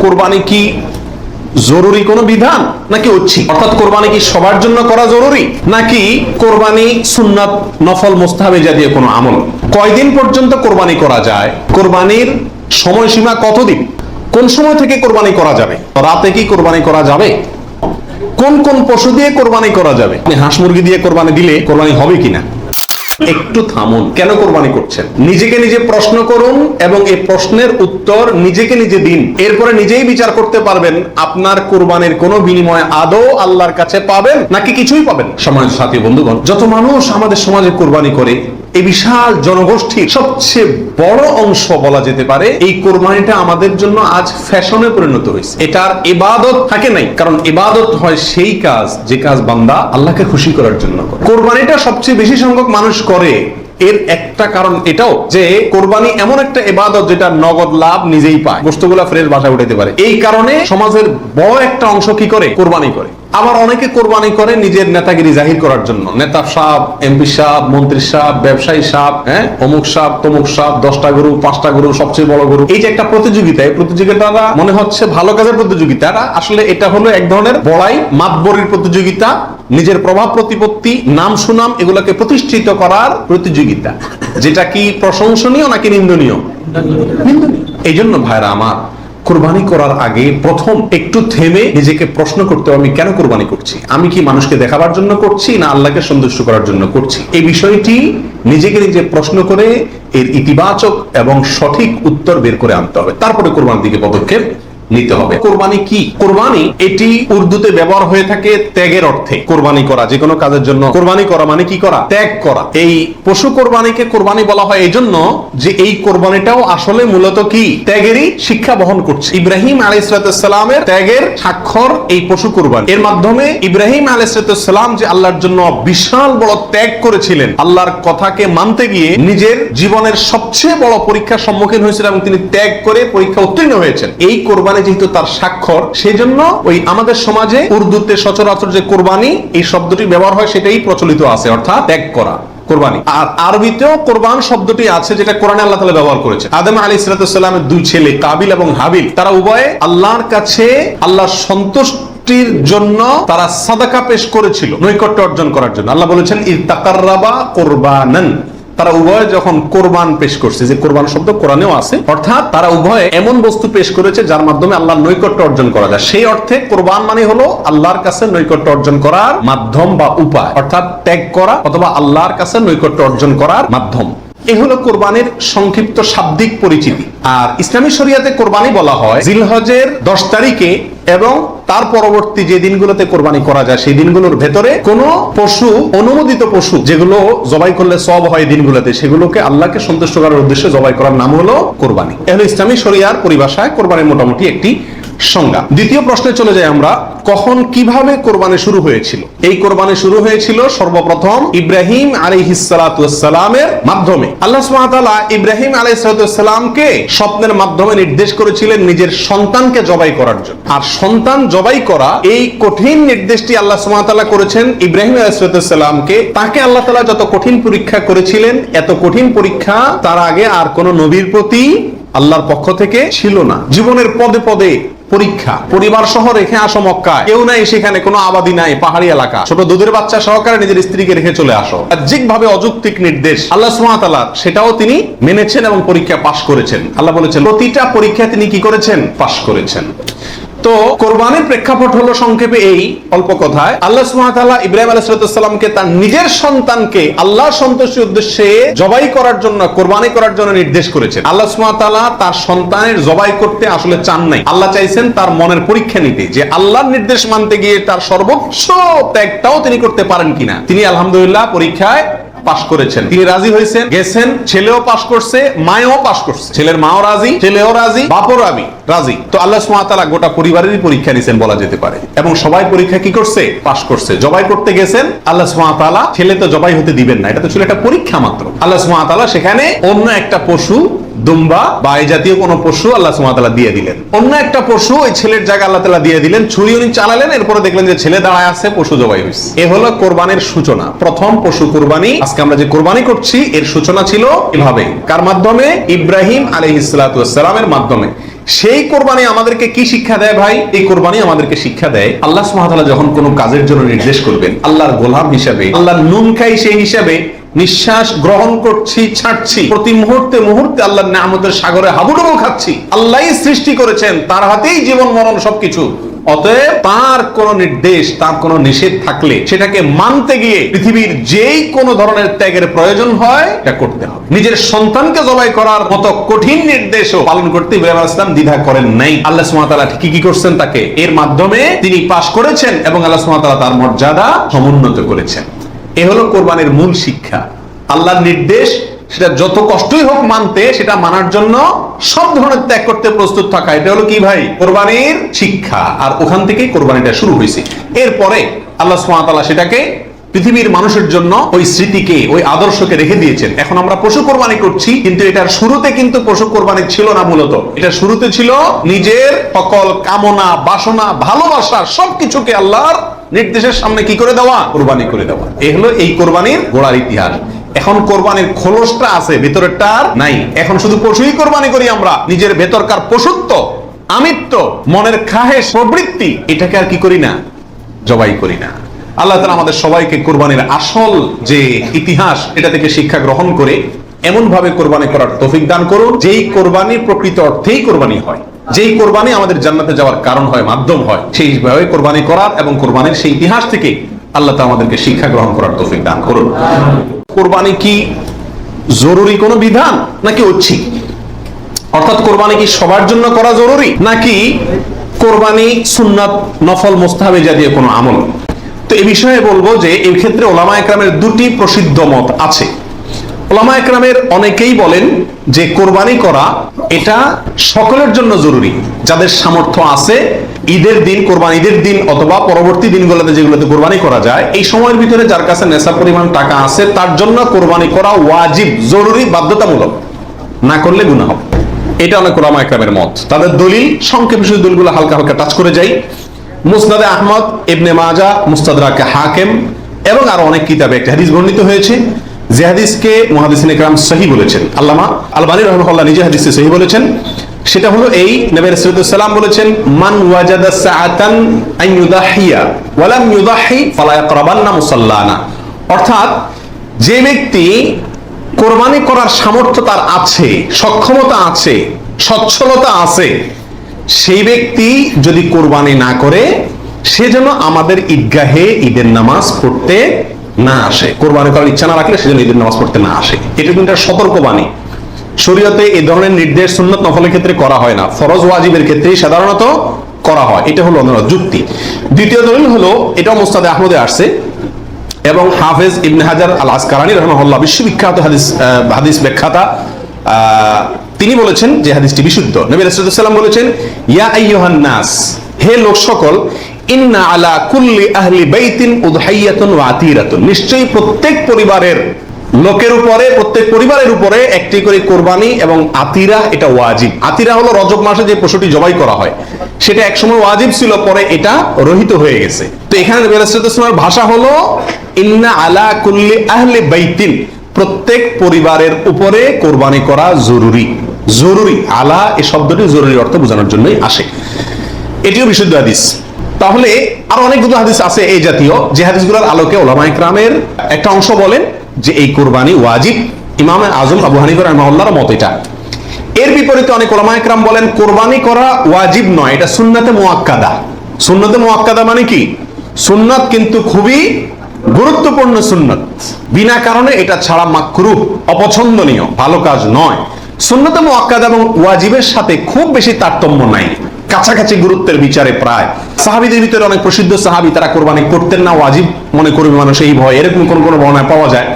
কোরবানি কি জরুরি কোনো বিধান নাকি ঐচ্ছিক? অর্থাৎ কোরবানি কি সবার জন্য করা জরুরি নাকি কোরবানি সুন্নাত, নফল, মুস্তাহাবে জাতীয় কোনো আমল? কয়দিন পর্যন্ত কোরবানি করা যায়? কোরবানির সময়সীমা কতদিন? কোন সময় থেকে কোরবানি করা যাবে? রাতে কি কোরবানি করা যাবে? কোন কোন পশু দিয়ে কোরবানি করা যাবে? আপনি হাঁস মুরগি দিয়ে কোরবানি দিলে কোরবানি হবে কিনা? একটু থামুন, কেন কোরবানি করছেন নিজেকে নিজে প্রশ্ন করুন এবং এই প্রশ্নের উত্তর নিজেকে নিজে দিন। এরপরে নিজেই বিচার করতে পারবেন আপনার কোরবানির কোনো বিনিময় আদৌ আল্লাহর কাছে পাবেন নাকি কিছুই পাবেন। সম্মানিত সাথী বন্ধুগণ, যত মানুষ আমাদের সমাজে কোরবানি করে, এই বিশাল জনগোষ্ঠীর সবচেয়ে বড় অংশ বলা যেতে পারে এই কোরবানিটা আমাদের জন্য আজ ফ্যাশনে পরিণত হয়েছে। এটার ইবাদত থাকে নাই, কারণ ইবাদত হয় সেই কাজ যে কাজ বান্দা আল্লাহকে খুশি করার জন্য করে। কোরবানিটা সবচেয়ে বেশি সংখ্যক মানুষ করে, এর একটা কারণ এটাও যে কোরবানি এমন একটা ইবাদত যেটা নগদ লাভ নিজেই পায়, বস্তুগুলা ফ্রেশ বাসায় উঠাতে পারে। এই কারণে সমাজের বড় একটা অংশ কি করে? কোরবানি করে। আবার অনেকে কোরবানি করে নিজের নেতাগিরি জাহির করার জন্য। নেতা সাহেব, এমপি সাহেব, মন্ত্রী সাহেব, ব্যবসায়ী সাহেব, অমুক সাহেব, তমুক সাহেব, 10টা গরু, 5টা গরু, সবচেয়ে বড় গরু। এই যে একটা প্রতিযোগিতা, এই প্রতিযোগিতাটা মনে হচ্ছে ভালো কাজের প্রতিযোগিতা, আসলে এটা হলো এক ধরনের বড়াই, মাতবরির প্রতিযোগিতা, নিজের প্রভাব প্রতিপত্তি, নাম সুনাম এগুলোকে প্রতিষ্ঠিত করার প্রতিযোগিতা, যেটা কি প্রশংসনীয় নাকি নিন্দনীয়? নিন্দনীয়। এই জন্য ভাইরা আমার, কোরবানি করার আগে প্রথম একটু থেমে নিজেকে প্রশ্ন করতে হবে, আমি কেন কোরবানি করছি? আমি কি মানুষকে দেখাবার জন্য করছি না আল্লাহকে সন্তুষ্ট করার জন্য করছি? এই বিষয়টি নিজেকে নিজে প্রশ্ন করে এর ইতিবাচক এবং সঠিক উত্তর বের করে আনতে হবে, তারপরে কোরবানির দিকে পদক্ষেপ নিতে হবে। কোরবানি কি? কোরবানি এটি উর্দুতে ব্যবহার হয়ে থাকে ত্যাগের অর্থে। কোরবানি করা, যে কোনো কাজের জন্য কোরবানি করা মানে কি করা? ত্যাগ করা। এই পশু কোরবানিকে কোরবানি বলা হয় এই জন্য যে এই কোরবানিটাও আসলে মূলত কি? ত্যাগেরই শিক্ষা বহন করছে। ইব্রাহিম আলাইহিস সালামের ত্যাগের স্বাক্ষর এই পশু কোরবানি। এর মাধ্যমে ইব্রাহিম আলাইহিস সালাম যে আল্লাহর জন্য বিশাল বড় ত্যাগ করেছিলেন, আল্লাহর কথাকে মানতে গিয়ে নিজের জীবনের সবচেয়ে বড় পরীক্ষার সম্মুখীন হয়েছিলেন এবং তিনি ত্যাগ করে পরীক্ষা উত্তীর্ণ হয়েছেন। এই কোরবানি যেহেতু তার স্বাক্ষর, সেই জন্য ওই আমাদের সমাজে উর্দুতে সচরাচর যে কোরবানি এই শব্দটি ব্যবহার হয় সেটাই প্রচলিত আছে, অর্থাৎ ত্যাগ করা, কোরবানি। আর আরবিতেও কোরবান শব্দটি আছে, যেটা কোরআনে আল্লাহ তাআলা ব্যবহার করেছে। আদম আলাইহিস সালামের দুই ছেলে কাবিল এবং হাবিল, তারা উভয়ে আল্লাহর কাছে আল্লাহর সন্তুষ্টির জন্য তারা সাদাকা পেশ করেছিল, নৈকট্য অর্জন করার জন্য। আল্লাহ বলেছেন ইত্তাকাররাবা কুরবানান, তারা উভয়ে যখন কোরবান পেশ করছে, যে কোরবান শব্দ কোরআনেও আছে, অর্থাৎ তারা উভয়ে এমন বস্তু পেশ করেছে যার মাধ্যমে আল্লাহর নৈকট্য অর্জন করা যায়। সেই অর্থে কোরবান মানে হলো আল্লাহর কাছে নৈকট্য অর্জন করার মাধ্যম বা উপায়, অর্থাৎ ত্যাগ করা অথবা আল্লাহর কাছে নৈকট্য অর্জন করার মাধ্যম। এই হলো কোরবানির সংক্ষিপ্ত শাব্দিক পরিচিতি। আর ইসলামী শরিয়াতে কোরবানি বলা হয় জিলহজের 10 তারিখে এবং তার পরবর্তী যে দিনগুলোতে কোরবানি করা যায় সেই দিনগুলোর ভেতরে কোন পশু, অনুমোদিত পশু যেগুলো জবাই করলে সওয়াব হয় দিনগুলোতে, সেগুলোকে আল্লাহকে সন্তুষ্ট করার উদ্দেশ্যে জবাই করার নাম হলো কোরবানি। এই হলো ইসলামী শরিয়ার পরিভাষায় কোরবানির মোটামুটি একটি সংজ্ঞা। দ্বিতীয় প্রশ্নে চলে যাই আমরা, কখন কিভাবে কোরবানি শুরু হয়েছিল? এই কোরবানি শুরু হয়েছিল সর্বপ্রথম ইব্রাহিম আলাইহিস সালামের মাধ্যমে। আল্লাহ সুবহানাহু ওয়া তাআলা ইব্রাহিম আলাইহিস সালামকে স্বপ্নের মাধ্যমে নির্দেশ করেছিলেন নিজের সন্তানকে জবাই করার জন্য। আর সন্তান জবাই করা, এই কঠিন নির্দেশটি আল্লাহ সুবহানাহু ওয়া তাআলা করেছেন ইব্রাহিম আলাইহিস সালামকে। তাকে আল্লাহ তাআলা যত কঠিন পরীক্ষা করেছিলেন, এত কঠিন পরীক্ষা তার আগে আর কোন নবীর প্রতি আল্লাহর পক্ষ থেকে ছিল না। জীবনের পদে পদে পরীক্ষা, পরিবার সহ রেখে আসো মক্কায়, কেউ নাই সেখানে, কোনো আবাদি নাই, পাহাড়ি এলাকা, ছোট দুধের বাচ্চা সহকারে নিজের স্ত্রীকে রেখে চলে আসো। বাহ্যিকভাবে অযৌক্তিক নির্দেশ আল্লাহ সুবহানাহু ওয়া তাআলা, সেটাও তিনি মেনেছেন এবং পরীক্ষা পাশ করেছেন। আল্লাহ বলেছেন প্রতিটা পরীক্ষা তিনি কি করেছেন? পাশ করেছেন। তো কোরবানির প্রেক্ষাপট হলো সংক্ষেপে এই, অল্প কথায়, আল্লাহ সুবহানাহু ওয়া তাআলা ইব্রাহিম আলাইহিস সালামকে তার নিজের সন্তানকে আল্লাহর সন্তুষ্টির উদ্দেশ্যে জবাই করার জন্য, কোরবানি করার জন্য নির্দেশ করেছেন। আল্লাহ সুবহানাহু ওয়া তাআলা তার সন্তানের জবাই করতে আসলে চান নাই, আল্লাহ চাইছেন তার মনের পরীক্ষা নিতে, যে আল্লাহর নির্দেশ মানতে গিয়ে তার সর্বোচ্চ ত্যাগটাও তিনি করতে পারেন কিনা। তিনি আলহামদুলিল্লাহ পরীক্ষায় পাশ করেছেন, তিনি রাজি হয়েছেন, গেছেন, ছেলেও পাশ করছে, মায়েও পাশ করছে, ছেলের মাও রাজি, ছেলেও রাজি, বাপও রাজি। তো আল্লাহ সুবহানাহু ওয়া তাআলা গোটা পরিবারেরই পরীক্ষা নিছেন বলা যেতে পারে, এবং সবাই পরীক্ষা কি করছে? পাশ করছে। জবাই করতে গেছেন, আল্লাহ সুবহানাহু ওয়া তাআলা ছেলে তো জবাই হতে দিবেন না, এটা তো ছিল একটা পরীক্ষা মাত্র। আল্লাহ সুবহানাহু ওয়া তাআলা সেখানে অন্য একটা পশু, দুম্বা বা এই জাতীয় কোন পশু আল্লাহ সুবহানাহু ওয়া তাআলা দিয়ে দিলেন। অন্য একটা পশু ওই ছেলের জায়গায় আল্লাহ তাআলা দিয়ে দিলেন, ছুরি উনি চালালেন, এরপরে দেখলেন যে ছেলে দাঁড়ায় আছে, পশু জবাই হয়েছে। এ হলো কোরবানির সূচনা, প্রথম পশু কোরবানি। আজকে আমরা যে কোরবানি করছি এর সূচনা ছিল এভাবে, কার মাধ্যমে? ইব্রাহিম আলাইহিস সালামের মাধ্যমে। সেই কোরবানি আমাদেরকে কি শিক্ষা দেয় ভাই? এই কোরবানি আমাদেরকে শিক্ষা দেয় আল্লাহ সুবহানাহু ওয়া তাআলা যখন কোনো কাজের জন্য নির্দেশ করবেন, আল্লাহর গোলাম হিসাবে, আল্লাহর নুন খাই সেই হিসাবে নিঃশ্বাস গ্রহণ করছি, ছাড়ছি, প্রতি মুহূর্তে মুহূর্তে আল্লাহর নিয়ামতের সাগরে হাবুডুবু খাচ্ছি। আল্লাহই সৃষ্টি করেছেন, তার হাতেই জীবন মরণ সবকিছু। অতএব তার কোন নির্দেশ, তার কোন নিষেধ থাকলে সেটাকে মানতে গিয়ে পৃথিবীর যেই কোনো ধরনের ত্যাগের প্রয়োজন হয় এটা করতে হবে। নিজের সন্তানকে জবাই করার মতো কঠিন নির্দেশও পালন করতে ইব্রাহিম আলাইহিস সালাম দ্বিধা করেন নাই। আল্লাহ সুবহানাহু ওয়া তাআলা ঠিকই কি করছেন, তাকে এর মাধ্যমে তিনি পাশ করেছেন এবং আল্লাহ সুবহানাহু ওয়া তাআলা তার মর্যাদা সমুন্নত করেছেন। এ হলো কোরবানির মূল শিক্ষা। আল্লাহর নির্দেশ সেটা যত কষ্টই হোক মানতে, সেটা মানার জন্য সব ধরনের ত্যাগ করতে প্রস্তুত থাকা, এটা হলো কি ভাই? কোরবানির শিক্ষা। আর ওখান থেকেই কোরবানিটা শুরু হয়েছে। এরপরে আল্লাহ সুবহানাহু ওয়া তাআলা সেটাকে পৃথিবীর মানুষের জন্য ওই স্মৃতিকে, ওই আদর্শকে রেখে দিয়েছেন। এখন আমরা পশু কোরবানি করছি, কিন্তু এটার শুরুতে কিন্তু পশু কোরবানি ছিল না। মূলত এটা শুরুতে ছিল নিজের সকল কামনা, বাসনা, ভালোবাসা সবকিছুকে আল্লাহর নির্দেশের সামনে কি করে দেওয়া? কোরবানি করে দেওয়া। এই হলো এই কোরবানির গোড়ার ইতিহাস। এখন কোরবানির খোলসটা আছে, ভেতরেরটা আর নাই। এখন শুধু পশুই কোরবানি করি আমরা, নিজের ভেতরকার পশুত্ব, আমিত্ব, মনের খাহেশ, প্রবৃত্তি, এটাকে আর কি করি না? জবাই করি না। আল্লাহ তাআলা আমাদের সবাইকে কোরবানির আসল যে ইতিহাস, এটা থেকে শিক্ষা গ্রহণ করে এমন ভাবে কোরবানি করার তৌফিক দান করুন, যেই কোরবানি প্রকৃত অর্থেই কোরবানি হয়, যেই কোরবানি আমাদের জান্নাতে যাওয়ার কারণ হয়, মাধ্যম হয়, সেইভাবে কোরবানি করার এবং কোরবানির সেই ইতিহাস থেকে আল্লাহ তাআলা আমাদেরকে শিক্ষা গ্রহণ করার তৌফিক দান করুন। কোরবানি কি জরুরি কোনো বিধান নাকি ঐচ্ছিক? অর্থাৎ কোরবানি কি সবার জন্য করা জরুরি, নাকি কোরবানি সুন্নাত, নফল, মুস্তাহাবে জাতীয় কোনো আমল? তো এই বিষয়ে বলবো যে এই ক্ষেত্রে ওলামায়ে কেরামের দুটি প্রসিদ্ধ মত আছে। ওলামায়ে কেরামের অনেকেই বলেন যে কোরবানি করা এটা সকলের জন্য জরুরি, যাদের সামর্থ্য আছে ঈদের দিন, কোরবানি ঈদের দিন অথবা পরবর্তী দিনগুলোতে যেগুলোতে কোরবানি করা যায়, এই সময়ের ভিতরে যার কাছে নেশা পরিমাণ টাকা আছে তার জন্য কোরবানি করা ওয়াজিব, জরুরি, বাধ্যতামূলক, না করলে গুনাহ হবে। এটা অনেক ওলামায়ে কেরামের মত। তাদের দলিল সংক্ষেপে শুধু দলিলগুলো হালকা হালকা টাচ করে যাই। মুসনাদে আহমদ, ইবনে মাজাহ, মুস্তাদরাকে হাকিম এবং আরো অনেক কিতাবে একটা হাদিস বর্ণিত হয়েছে, যে হাদিসকে মুহাদ্দিসিনে কেরাম সহিহ বলেছেন। আল্লামা আলবানী রাহিমাহুল্লাহ নিজে হাদিসে সহিহ বলেছেন। সেটা হলো এই, নবী রাসূলুল্লাহ সাল্লাল্লাহু আলাইহি ওয়াসাল্লাম বলেছেন, মান ওয়াজাদা সাআতান আন ইউদাহিয়া ওয়া লাম ইউদাহি ফালা ইয়াকরাবান্না মুসাল্লানা। অর্থাৎ যে ব্যক্তি কোরবানি করার সামর্থ্য তার আছে, সক্ষমতা আছে, সচ্ছলতা আছে, সেই ব্যক্তি যদি কোরবানি না করে, সে যেন আমাদের ঈদগাহে ঈদের নামাজ পড়তে না আসে। কোরবানি করার ইচ্ছা না রাখলে সেজন্য ঈদের নামাজ পড়তে না আসে। এটা কিন্তু একটা সতর্কবাণী। শরীয়তে এই ধরনের নির্দেশ সুন্নাত নফলের ক্ষেত্রে করা হয় না, ফরজ ওয়াজিবের ক্ষেত্রেই সাধারণত করা হয়। এটা হলো অন্যরা যুক্তি। দ্বিতীয় দলিল হলো, এটাও মুস্তাদে আহমদে আসছে এবং হাফেজ ইবনে হাজার আল আসকালানী রাহিমাহুল্লাহ, বিশ্ববিখ্যাত হাদিস ব্যাখ্যাতা, তিনি বলেছেন যে হাদিসটি বিশুদ্ধ। নবী রাসূলুল্লাহ সাল্লাল্লাহু আলাইহি ওয়াসাল্লাম বলেছেন, ইয়া আইয়ুহান নাস, হে লোক সকল, ইন্না আলা কুল্লি আহলি বাইতিন উদহাইয়াতুন ওয়া আতিরাতুন, নিশ্চয়ই প্রত্যেক পরিবারের লোকের উপরে, প্রত্যেক পরিবারের উপরে একটি করে কোরবানি এবং আতিরা, এটা ওয়াজিব। আতিরা হলো রজব মাসে যে পশুটি জবাই করা হয়, সেটা একসময় ওয়াজিব ছিল, পরে এটা রহিত হয়ে গেছে। তো এখানে নবী রাসূলুল্লাহ সাল্লাল্লাহু আলাইহি ওয়াসাল্লামের ভাষা হলো ইন্না আলা কুল্লি আহলি বাইতিন, প্রত্যেক পরিবারের উপরে কোরবানি করা জরুরি। জরুরি, আলা এই শব্দটি জরুরি অর্থ বোঝানোর জন্যই আসে। এটিও বিশুদ্ধ হাদিস। তাহলে আরো অনেকগুলো হাদিস আছে এই জাতীয়, যে হাদিসগুলোর আলোকে ওলামায়ে কেরামের একটা অংশ বলেন যে এই কোরবানি ওয়াজিব। ইমাম আজম আবু হানিফা রাহিমাহুল্লাহর মত এটা। এর বিপরীতে অনেক ওলামায়ে কেরাম বলেন কোরবানি করা ওয়াজিব নয়, এটা সুন্নাতে মুআক্কাদা। সুন্নাতে মুআক্কাদা মানে কি? সুন্নাত কিন্তু খুবই গুরুত্বপূর্ণ সুন্নাত, বিনা কারণে এটা ছাড়া মাকরুহ, অপছন্দনীয়, ভালো কাজ নয়। সুন্নাতে মুআক্কাদা এবং ওয়াজিবের সাথে খুব বেশি তারতম্য নাই, কাছাকাছি গুরুত্বের বিচারে প্রায়। সাহাবীদের ভিতরে অনেক প্রসিদ্ধ সাহাবী, তারা কোরবানি করতেন না, ওয়াজিব মনে করবে মানুষ এই ভয়, এরকম কোন কোন বর্ণনা পাওয়া যায়।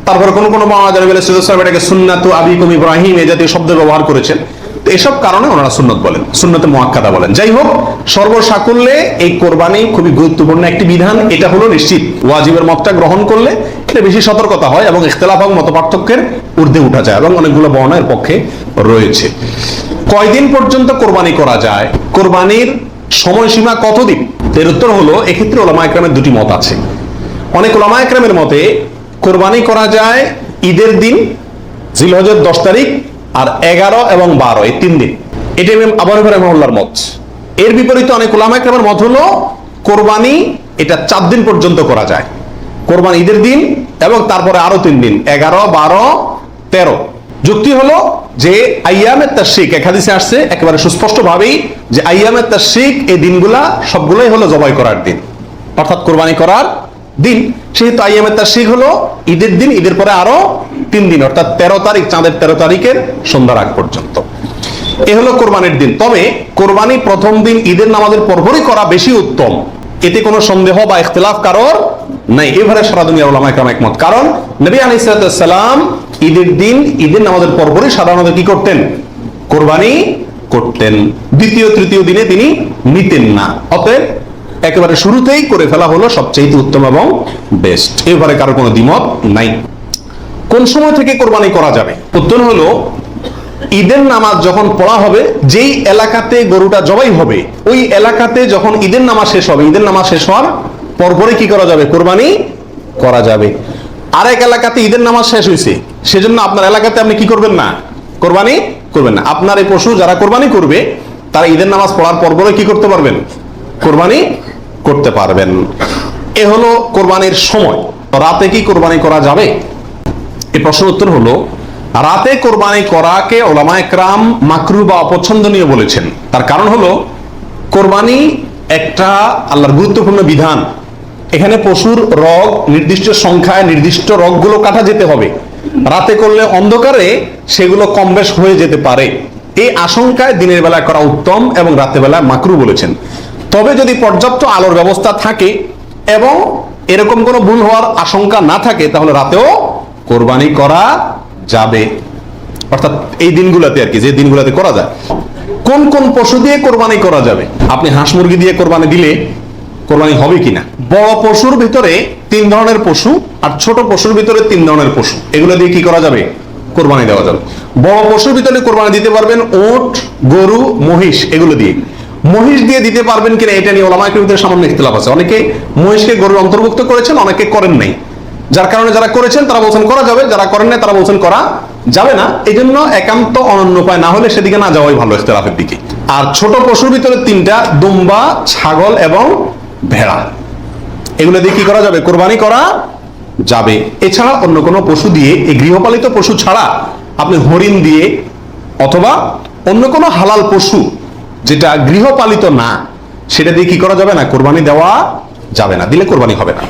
তারপরে কোন কোন বর্ণনা যারা বলে এটাকে সুন্নাতু আবিকুম ইব্রাহিম এই জাতীয় শব্দ ব্যবহার করেছেন। তো এসব কারণে ওনারা সুন্নাত বলেন, সুন্নাতে মুআক্কাদা বলেন। যাই হোক, সর্বসাকুল্যে এই কোরবানি খুবই গুরুত্বপূর্ণ একটি বিধান, এটা হলো নিশ্চিত। ওয়াজিবের মতটা গ্রহণ করলে এটা বেশি সতর্কতা হয় এবং ইখতিলাফ এবং মতপার্থক্যের ঊর্ধ্বে উঠা যায়, এবং অনেকগুলো বর্ণনা এর পক্ষে রয়েছে। কয়দিন পর্যন্ত কোরবানি করা যায়, কোরবানির সময়সীমা কতদিন? এর উত্তর হলো, এক্ষেত্রে ওলামায়ে কেরামের দুটি মত আছে। অনেক ওলামায়ে কেরামের মতে কোরবানি করা যায় ঈদের দিন, জিলহজের 10 তারিখ আর 11 এবং 12, এই 3 দিন। এটা ইমাম আবু হানিফা রাহিমাহুল্লাহর মত। এর বিপরীতে অনেক উলামা ইকরামের মত হলো কোরবানি এটা 4 দিন পর্যন্ত করা যায়, কোরবানি ঈদের দিন এবং তারপরে আরো 3 দিন, 11, 12, 13। যুক্তি হলো যে আইয়ামে তাশরিক, এক হাদিসে আসছে একেবারে সুস্পষ্ট ভাবেই যে আইয়ামে তাশরিক এই দিনগুলা সবগুলোই হলো জবাই করার দিন, অর্থাৎ কোরবানি করার দিন। সেহেতু আইয়ামে তাশরিক হলো ঈদের দিন, ঈদের পরে আরো 3 দিন, অর্থাৎ 13 তারিখ, চাঁদের 13 তারিখের সন্ধ্যার আগ পর্যন্ত। এ হলো কোরবানির দিন। তবে কোরবানি প্রথম দিন ঈদের নামাজের পরপরই করা বেশি উত্তম, এতে কোনো সন্দেহ বা ইখতিলাফ কারোর নাই। এবারে সারা দুনিয়ার উলামা ইকরাম একমত। কারণ নবী আলাইহিস সালাম ঈদের দিন ঈদের নামাজের পরপরই সাধারণত কি করতেন? কোরবানি করতেন। দ্বিতীয় তৃতীয় দিনে তিনি নিতেন না। অতএব একেবারে শুরুতেই করে ফেলা হলো সবচেয়ে উত্তম এবং বেস্ট। এবারে কারো কোনো দ্বিমত নাই। কোন সময় থেকে কোরবানি করা যাবে? উত্তর হলো ঈদের নামাজ যখন পড়া হবে, যেই এলাকাতে গরুটা জবাই হবে ওই এলাকাতে যখন ঈদের নামাজ শেষ হবে, ঈদের নামাজ শেষ হওয়ার পরপরই কি করা যাবে? কোরবানি করা যাবে। আরেক এলাকাতে ঈদের নামাজ শেষ হয়েছে, সেজন্য আপনার এলাকাতে আপনি কি করবেন না? কোরবানি করবেন না। আপনার এই পশু যারা কোরবানি করবে তারা ঈদের নামাজ পড়ার পরপরই কি করতে পারবেন? কোরবানি করতে পারবেন। এ হলো কোরবানির সময়। রাতে কি কোরবানি করা যাবে? এই প্রশ্নের উত্তর হলো রাতে কোরবানি করাকে উলামা ইকরাম মাকরুহ বা অপছন্দনীয় বলেছেন। তার কারণ হলো কোরবানি একটা আল্লাহর গুরুত্বপূর্ণ বিধান। এখানে পশুর রগ নির্দিষ্ট সংখ্যায়, নির্দিষ্ট রগগুলো কাটা যেতে হবে। রাতে করলে অন্ধকারে সেগুলো কম বেশ হয়ে যেতে পারে, এই আশঙ্কায় দিনের বেলায় করা উত্তম এবং রাতের বেলায় মাকরুহ বলেছেন। তবে যদি পর্যাপ্ত আলোর ব্যবস্থা থাকে এবং এরকম কোনো ভুল হওয়ার আশঙ্কা না থাকে তাহলে রাতেও কোরবানি করা যাবে, অর্থাৎ এই দিনগুলোতে আর কি, যে দিনগুলোতে করা যায়। কোন কোন পশু দিয়ে কোরবানি করা যাবে? আপনি হাঁস মুরগি দিয়ে কোরবানি দিলে কোরবানি হবে কিনা? বড় পশুর ভিতরে 3 ধরনের পশু আর ছোট পশুর ভিতরে 3 ধরনের পশু, এগুলো দিয়ে কি করা যাবে? কোরবানি দেওয়া যাবে। বড় পশুর ভিতরে কোরবানি দিতে পারবেন উট, গরু, মহিষ, এগুলো দিয়ে। মহিষ দিয়ে দিতে পারবেন কিনা এটা নিয়ে উলামা ইকরামদের সামান্য ইখতিলাফ আছে। অনেকে মহিষকে গরুর অন্তর্ভুক্ত করেছেন, অনেকে করেন নাই। যার কারণে যারা করেছেন তারা বলছেন করা যাবে, যারা করেন নাই তারা বলছেন করা যাবে না। এই জন্য একান্ত অনন্য উপায় না হলে সেদিকে না যাওয়াই ভালো, ইখতিলাফের দিকে। আর ছোট পশুর ভিতরে 3টা, দুম্বা, ছাগল এবং ভেড়া, এগুলো দিয়ে কি করা যাবে? কোরবানি করা যাবে। এছাড়া অন্য কোনো পশু দিয়ে, এই গৃহপালিত পশু ছাড়া আপনি হরিণ দিয়ে অথবা অন্য কোনো হালাল পশু যেটা গৃহপালিত না সেটা দিয়ে কি করা যাবে না? কোরবানি দেওয়া যাবে না, দিলে কোরবানি হবে না।